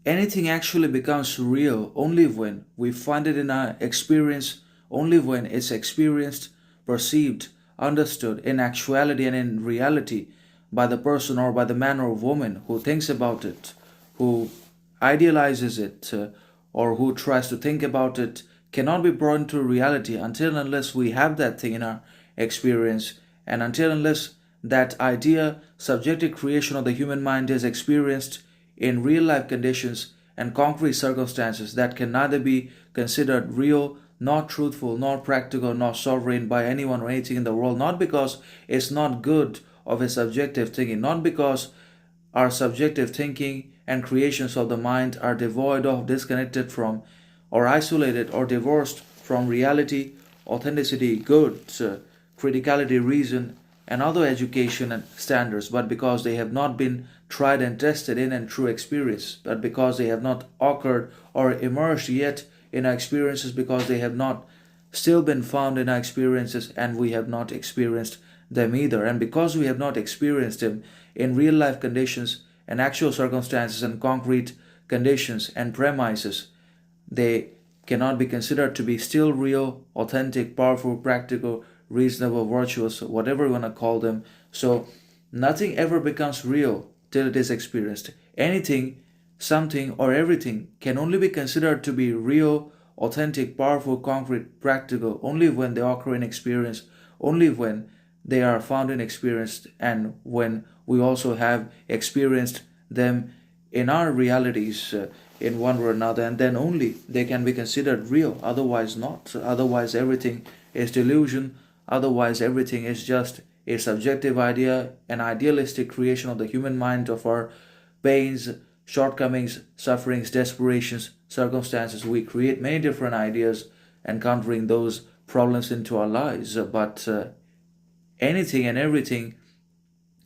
anything actually becomes real only when we find it in our experience, only when it's experienced, perceived, understood in actuality and in reality by the person or by the man or woman who thinks about it, who idealizes it, or who tries to think about it, cannot be brought into reality until and unless we have that thing in our experience, and until and unless that idea, subjective creation of the human mind, is experienced in real life conditions and concrete circumstances that can neither be considered real, nor truthful, nor practical, nor sovereign by anyone or anything in the world, not because it's not good of a subjective thinking, not because our subjective thinking and creations of the mind are devoid of, disconnected from, or isolated or divorced from reality, authenticity, good, criticality, reason, and other education and standards, but because they have not been tried and tested in and true experience, but because they have not occurred or emerged yet in our experiences, because they have not still been found in our experiences, and we have not experienced them either. And because we have not experienced them in real life conditions and actual circumstances and concrete conditions and premises, they cannot be considered to be still real, authentic, powerful, practical, reasonable, virtuous, whatever you want to call them. So nothing ever becomes real till it is experienced. Anything, something, or everything can only be considered to be real, authentic, powerful, concrete, practical only when they occur in experience, only when they are found in experience, and when we also have experienced them in our realities in one or another, and then only they can be considered real, otherwise not. Otherwise everything is delusion, otherwise everything is just a subjective idea, an idealistic creation of the human mind, of our pains, shortcomings, sufferings, desperations, circumstances. We create many different ideas encountering those problems into our lives, but anything and everything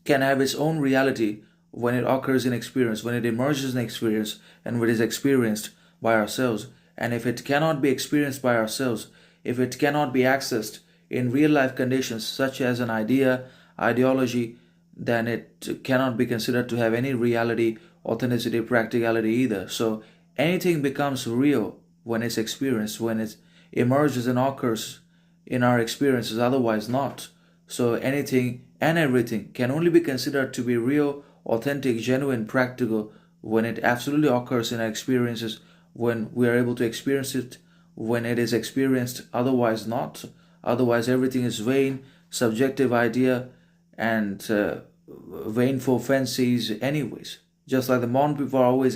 can have its own reality when it occurs in experience, when it emerges in experience, and when it is experienced by ourselves. And if it cannot be experienced by ourselves, if it cannot be accessed in real life conditions such as an idea, ideology, then it cannot be considered to have any reality, authenticity, practicality either. So anything becomes real when it's experienced, when it emerges and occurs in our experiences, otherwise not. So anything and everything can only be considered to be real, authentic, genuine, practical when it absolutely occurs in our experiences, when we are able to experience it, when it is experienced, otherwise not. Otherwise everything is vain, subjective idea, and vain for fancies anyways. Just like the modern people are always